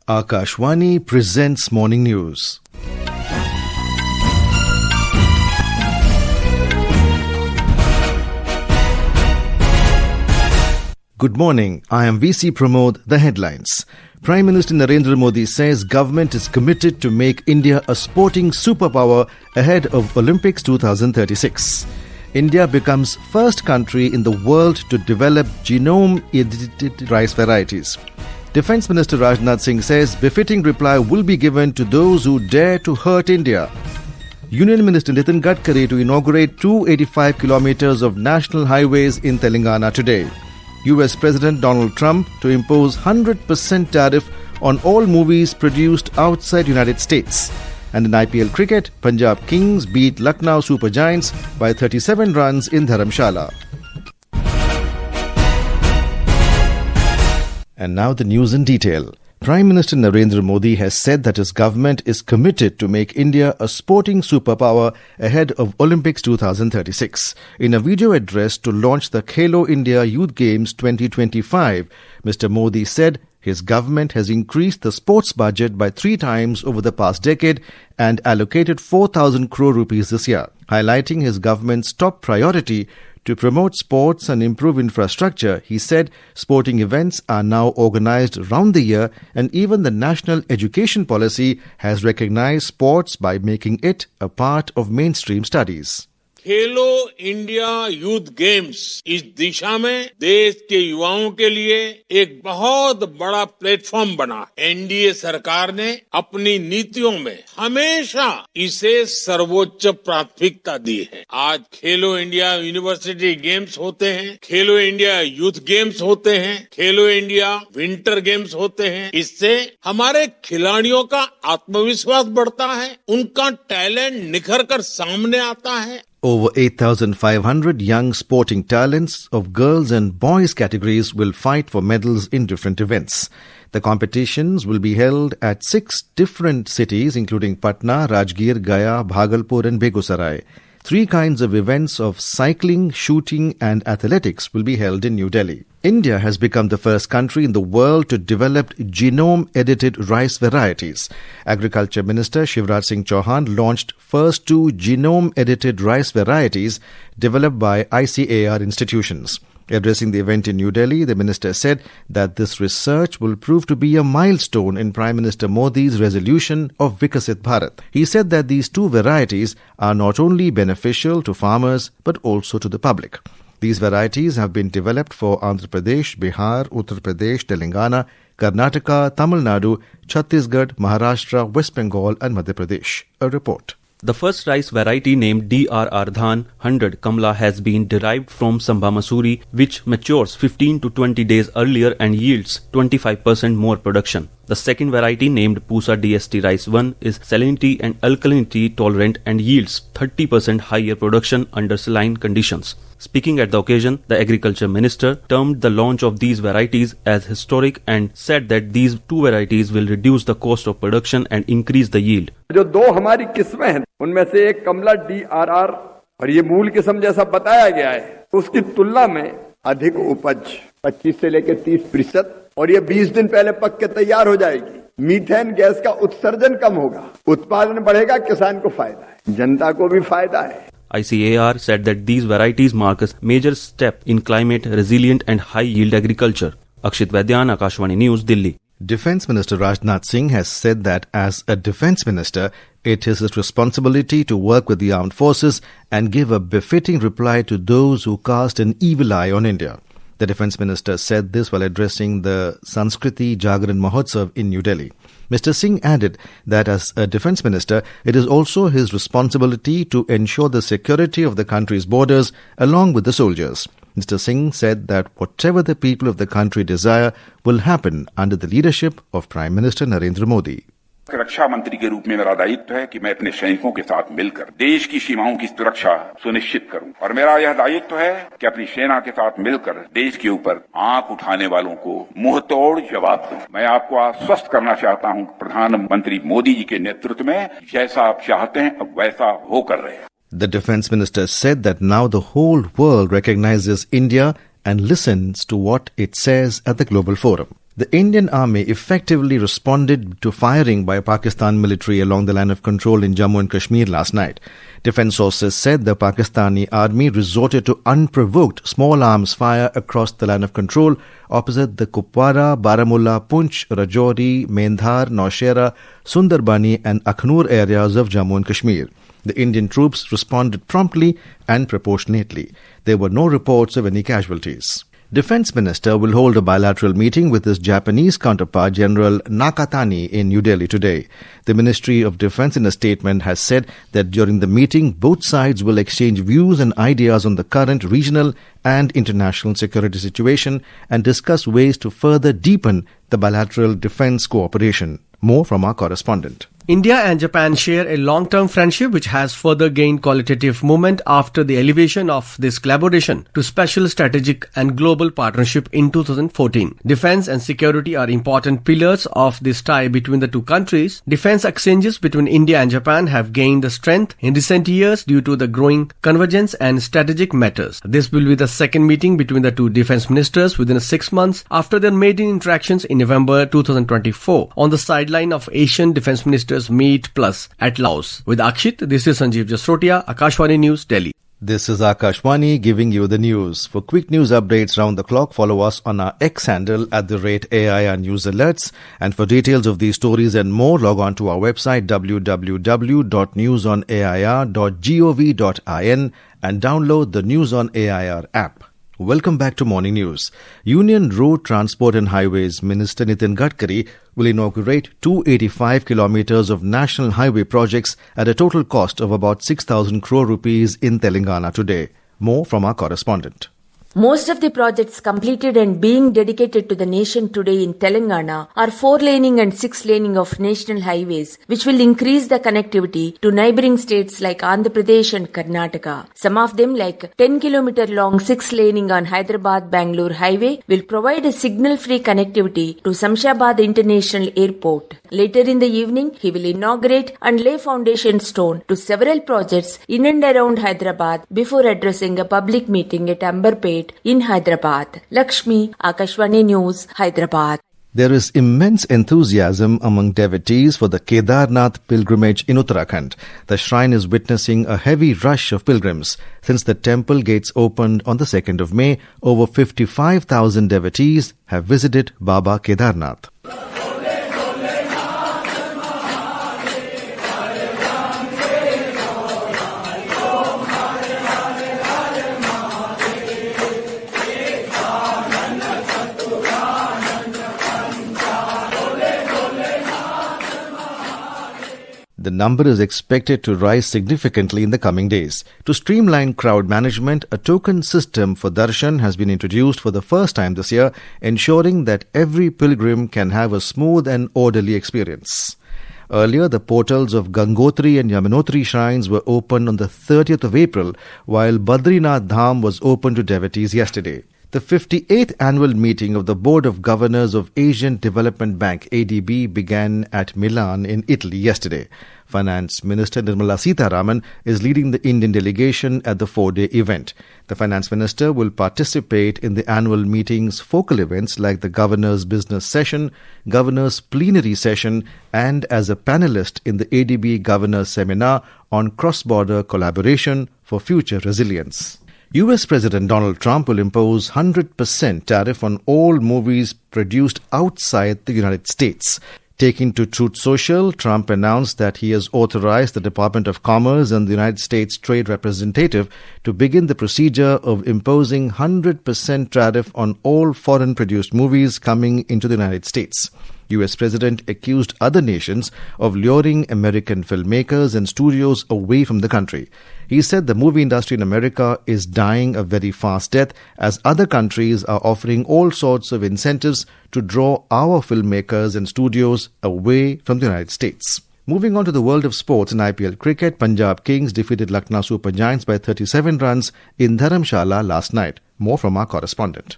Akashvani presents Morning News. Good morning. I am VC Pramod. The headlines. Prime Minister Narendra Modi says government is committed to make India a sporting superpower ahead of Olympics 2036. India becomes first country in the world to develop genome-edited rice varieties. Defence Minister Rajnath Singh says befitting reply will be given to those who dare to hurt India. Union Minister Nitin Gadkari to inaugurate 285 kilometres of national highways in Telangana today. US President Donald Trump to impose 100% tariff on all movies produced outside United States. And in IPL cricket, Punjab Kings beat Lucknow Super Giants by 37 runs in Dharamsala. And now the news in detail. Prime Minister Narendra Modi has said that his government is committed to make India a sporting superpower ahead of Olympics 2036. In a video address to launch the Khelo India Youth Games 2025, Mr. Modi said his government has increased the sports budget by 3 times over the past decade and allocated 4,000 crore rupees this year, highlighting his government's top priority to promote sports and improve infrastructure. He said sporting events are now organized round the year and even the national education policy has recognized sports by making it a part of mainstream studies. Khelo India youth games इस दिशा में देश के युवाओं के लिए एक बहुत बड़ा प्लेटफॉर्म बना। एनडीए सरकार ने अपनी नीतियों में हमेशा इसे सर्वोच्च प्राथमिकता दी है। आज खेलो इंडिया यूनिवर्सिटी गेम्स होते हैं, खेलो इंडिया यूथ गेम्स होते हैं, खेलो इंडिया विंटर गेम्स होते हैं। इससे हमारे खिलाड़ियों का आत्मविश्वास बढ़ता है, उनका टैलेंट निखर कर सामने आता है। Over 8,500 young sporting talents of girls and boys categories will fight for medals in different events. The competitions will be held at 6 different cities including Patna, Rajgir, Gaya, Bhagalpur and Begusarai. 3 kinds of events of cycling, shooting and athletics will be held in New Delhi. India has become the first country in the world to develop genome-edited rice varieties. Agriculture Minister Shivraj Singh Chauhan launched first 2 genome-edited rice varieties developed by ICAR institutions. Addressing the event in New Delhi, the minister said that this research will prove to be a milestone in Prime Minister Modi's resolution of Vikasit Bharat. He said that these 2 varieties are not only beneficial to farmers but also to the public. These varieties have been developed for Andhra Pradesh, Bihar, Uttar Pradesh, Telangana, Karnataka, Tamil Nadu, Chhattisgarh, Maharashtra, West Bengal and Madhya Pradesh. A report. The first rice variety named DRR Dhan 100 Kamla has been derived from Sambha Masuri, which matures 15 to 20 days earlier and yields 25% more production. The second variety named Pusa DST Rice 1 is salinity and alkalinity tolerant and yields 30% higher production under saline conditions. Speaking at the occasion, the Agriculture Minister termed the launch of these varieties as historic and said that these 2 varieties will reduce the cost of production and increase the yield. जो 2 हमारी किस्में हैं, उनमें से एक कमला DRR और ये मूल किस्म जैसा बताया गया है, उसकी तुलना में अधिक उपज 25 से लेकर 30% और ये 20 दिन पहले पक के तैयार हो जाएगी। मीथेन गैस का उत्सर्जन कम होगा, उत्पादन बढ़ेगा, किसान को फायदा है, जनता को भी फायदा है। ICAR said that these varieties mark a major step in climate resilient and high yield agriculture. Akshit Vaidyan, Akashvani News, Delhi. Defence Minister Rajnath Singh has said that as a Defence Minister, it is his responsibility to work with the armed forces and give a befitting reply to those who cast an evil eye on India. The Defence Minister said this while addressing the Sanskriti Jagran Mahotsav in New Delhi. Mr. Singh added that as a Defence Minister, it is also his responsibility to ensure the security of the country's borders along with the soldiers. Mr. Singh said that whatever the people of the country desire will happen under the leadership of Prime Minister Narendra Modi. रक्षा मंत्री के रूप में मेरा दायित्व है कि मैं अपने सैनिकों के साथ मिलकर देश की सीमाओं की सुरक्षा सुनिश्चित करूं और मेरा यह दायित्व है कि अपनी सेना के साथ मिलकर देश के ऊपर आंख उठाने वालों को मुंहतोड़ जवाब दूं। मैं आपको आश्वस्त करना चाहता हूं, प्रधानमंत्री मोदी जी के नेतृत्व में जैसा आप चाहते हैं अब वैसा होकर रहे। The Defence Minister said that now the whole world recognizes India and listens to what it says at the global forum. The Indian Army effectively responded to firing by Pakistan military along the line of control in Jammu and Kashmir last night. Defence sources said the Pakistani army resorted to unprovoked small arms fire across the line of control opposite the Kupwara, Baramulla, Poonch, Rajouri, Mendhar, Naushera, Sundarbani and Akhnur areas of Jammu and Kashmir. The Indian troops responded promptly and proportionately. There were no reports of any casualties. Defence Minister will hold a bilateral meeting with his Japanese counterpart General Nakatani in New Delhi today. The Ministry of Defence in a statement has said that during the meeting both sides will exchange views and ideas on the current regional and international security situation and discuss ways to further deepen the bilateral defence cooperation. More from our correspondent. India and Japan share a long-term friendship which has further gained qualitative moment after the elevation of this collaboration to special strategic and global partnership in 2014. Defense and security are important pillars of this tie between the two countries. Defense exchanges between India and Japan have gained strength in recent years due to the growing convergence and strategic matters. This will be the second meeting between the two defense ministers within 6 months after their maiden interactions in November 2024 on the sideline of Asian Defense Ministers Meet Plus at Laos. With Akshit, this is Sanjeev Jasrotia, Akashwani News, Delhi. This is Akashwani giving you the news. For quick news updates round the clock, follow us on our X handle @AIR News Alerts. And for details of these stories and more, log on to our website www.newsonair.gov.in and download the News on AIR app. Welcome back to Morning News. Union Road Transport and Highways Minister Nitin Gadkari will inaugurate 285 kilometres of national highway projects at a total cost of about 6,000 crore rupees in Telangana today. More from our correspondent. Most of the projects completed and being dedicated to the nation today in Telangana are 4-laning and 6-laning of national highways, which will increase the connectivity to neighbouring states like Andhra Pradesh and Karnataka. Some of them, like 10-kilometre long 6-laning on Hyderabad-Bangalore highway, will provide a signal-free connectivity to Shamshabad International Airport. Later in the evening, he will inaugurate and lay foundation stone to several projects in and around Hyderabad before addressing a public meeting at Amberpet in Hyderabad. Lakshmi, Akashwani News, Hyderabad. There is immense enthusiasm among devotees for the Kedarnath pilgrimage in Uttarakhand. The shrine is witnessing a heavy rush of pilgrims. Since the temple gates opened on the 2nd of May, over 55,000 devotees have visited Baba Kedarnath. The number is expected to rise significantly in the coming days. To streamline crowd management, a token system for darshan has been introduced for the first time this year, ensuring that every pilgrim can have a smooth and orderly experience. Earlier, the portals of Gangotri and Yamunotri shrines were opened on the 30th of April, while Badrinath Dham was open to devotees yesterday. The 58th annual meeting of the Board of Governors of Asian Development Bank ADB began at Milan in Italy yesterday. Finance Minister Nirmala Sitharaman is leading the Indian delegation at the 4-day event. The Finance Minister will participate in the annual meeting's focal events like the Governor's Business Session, Governor's Plenary Session, and as a panelist in the ADB Governor's Seminar on Cross-Border Collaboration for Future Resilience. US President Donald Trump will impose 100% tariff on all movies produced outside the United States. Taking to Truth Social, Trump announced that he has authorized the Department of Commerce and the United States Trade Representative to begin the procedure of imposing 100% tariff on all foreign-produced movies coming into the United States. US President accused other nations of luring American filmmakers and studios away from the country. He said the movie industry in America is dying a very fast death as other countries are offering all sorts of incentives to draw our filmmakers and studios away from the United States. Moving on to the world of sports in IPL cricket, Punjab Kings defeated Lucknow Super Giants by 37 runs in Dharamsala last night. More from our correspondent.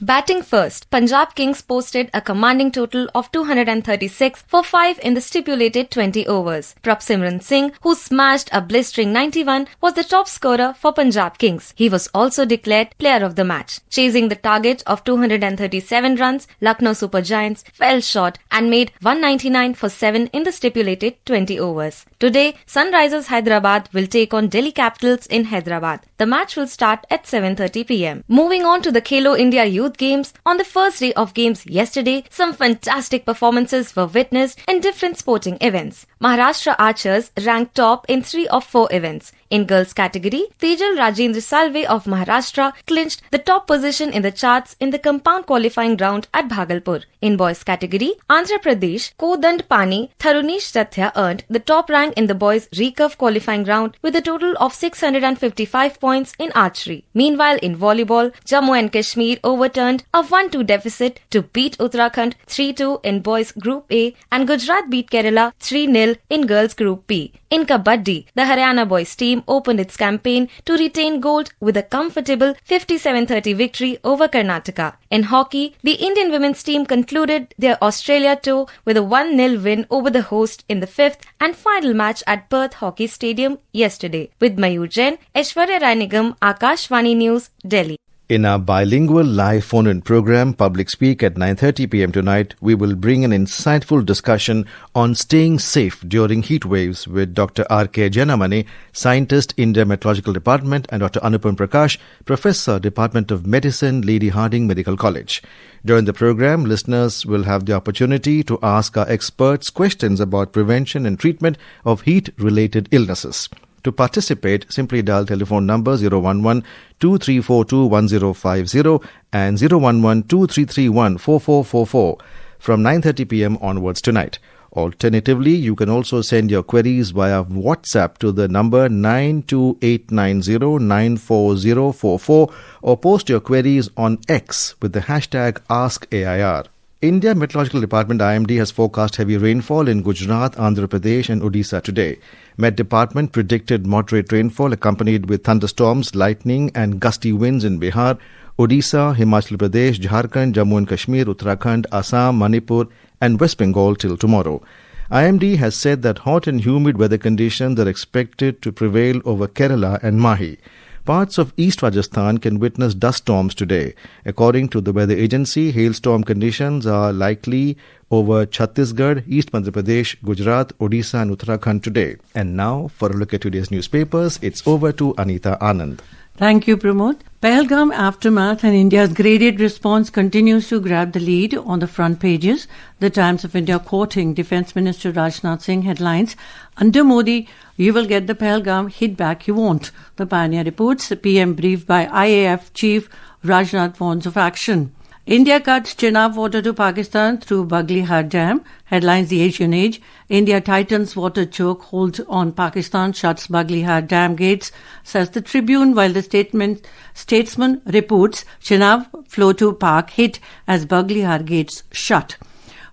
Batting first, Punjab Kings posted a commanding total of 236 for 5 in the stipulated 20 overs. Prabsimran Singh, who smashed a blistering 91, was the top scorer for Punjab Kings. He was also declared player of the match. Chasing the target of 237 runs, Lucknow Super Giants fell short and made 199 for 7 in the stipulated 20 overs. Today, Sunrisers Hyderabad will take on Delhi Capitals in Hyderabad. The match will start at 7:30 p.m. Moving on to the Khelo India Youth Games, on the first day of games yesterday, some fantastic performances were witnessed in different sporting events. Maharashtra archers ranked top in 3 of 4 events. In girls category, Tejal Rajendra Salve of Maharashtra clinched the top position in the charts in the compound qualifying round at Bhagalpur. In boys category, Andhra Pradesh Kodand Pani Tharunish Sathya earned the top rank in the boys recurve qualifying round with a total of 655 points in archery. Meanwhile, in volleyball, Jammu and Kashmir overturned a 1-2 deficit to beat Uttarakhand 3-2 in boys Group A and Gujarat beat Kerala 3-0 in girls Group B. In Kabaddi, the Haryana boys team opened its campaign to retain gold with a comfortable 57-30 victory over Karnataka. In hockey, the Indian women's team concluded their Australia tour with a 1-0 win over the host in the 5th and final match at Perth Hockey Stadium yesterday. With Mayur Jain, Aishwarya Rai Nigam, Akashvani News, Delhi. In our bilingual live phone-in program, Public Speak at 9:30 p.m. tonight, we will bring an insightful discussion on staying safe during heat waves with Dr. R.K. Janamani, Scientist, India Meteorological Department, and Dr. Anupam Prakash, Professor, Department of Medicine, Lady Hardinge Medical College. During the program, listeners will have the opportunity to ask our experts questions about prevention and treatment of heat-related illnesses. To participate, simply dial telephone number 011-2342-1050 and 011-2331-4444 from 9:30 p.m. onwards tonight. Alternatively, you can also send your queries via WhatsApp to the number 92890-94044 or post your queries on X with the hashtag AskAIR. India Meteorological Department IMD has forecast heavy rainfall in Gujarat, Andhra Pradesh and Odisha today. Met Department predicted moderate rainfall accompanied with thunderstorms, lightning and gusty winds in Bihar, Odisha, Himachal Pradesh, Jharkhand, Jammu and Kashmir, Uttarakhand, Assam, Manipur and West Bengal till tomorrow. IMD has said that hot and humid weather conditions are expected to prevail over Kerala and Mahi. Parts of East Rajasthan can witness dust storms today. According to the weather agency, hailstorm conditions are likely over Chhattisgarh, East Madhya Pradesh, Gujarat, Odisha and Uttarakhand today. And now, for a look at today's newspapers, it's over to Anita Anand. Thank you, Pramod. Pahalgam aftermath and India's graded response continues to grab the lead on the front pages. The Times of India quoting Defence Minister Rajnath Singh headlines, "Under Modi, you will get the Pahalgam hit back you won't." The Pioneer reports, the PM briefed by IAF Chief Rajnath warns of action. India cuts Chenab water to Pakistan through Baglihar Dam. Headlines The Asian Age. India tightens water choke, holds on Pakistan, shuts Baglihar Dam gates, says the Tribune, while the Statesman reports Chenab flow to Pak hit as Baglihar gates shut.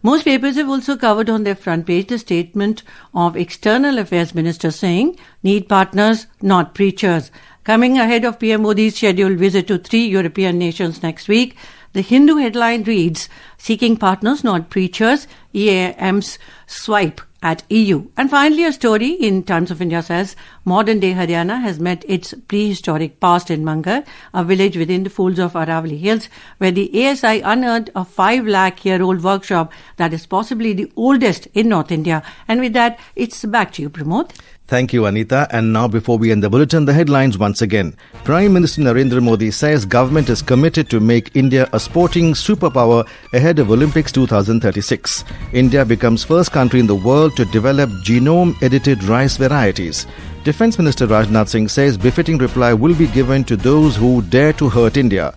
Most papers have also covered on their front page the statement of External Affairs Minister saying, "Need partners, not preachers." Coming ahead of PM Modi's scheduled visit to 3 European nations next week, the Hindu headline reads, "Seeking partners, not preachers, EAM's swipe at EU." And finally, a story in Times of India says, modern-day Haryana has met its prehistoric past in Mangar, a village within the folds of Aravali Hills, where the ASI unearthed a 5 lakh-year-old workshop that is possibly the oldest in North India. And with that, it's back to you, Pramod. Thank you, Anita. And now, before we end the bulletin, the headlines once again. Prime Minister Narendra Modi says government is committed to make India a sporting superpower ahead of Olympics 2036. India becomes first country in the world to develop genome-edited rice varieties. Defence Minister Rajnath Singh says befitting reply will be given to those who dare to hurt India.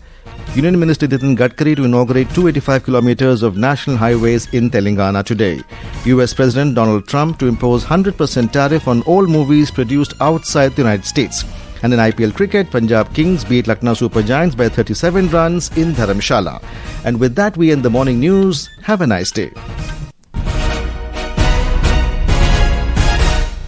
Union Minister Nitin Gadkari to inaugurate 285 kilometres of national highways in Telangana today. US President Donald Trump to impose 100% tariff on all movies produced outside the United States. And in IPL cricket, Punjab Kings beat Lucknow Super Giants by 37 runs in Dharamsala. And with that, we end the morning news. Have a nice day.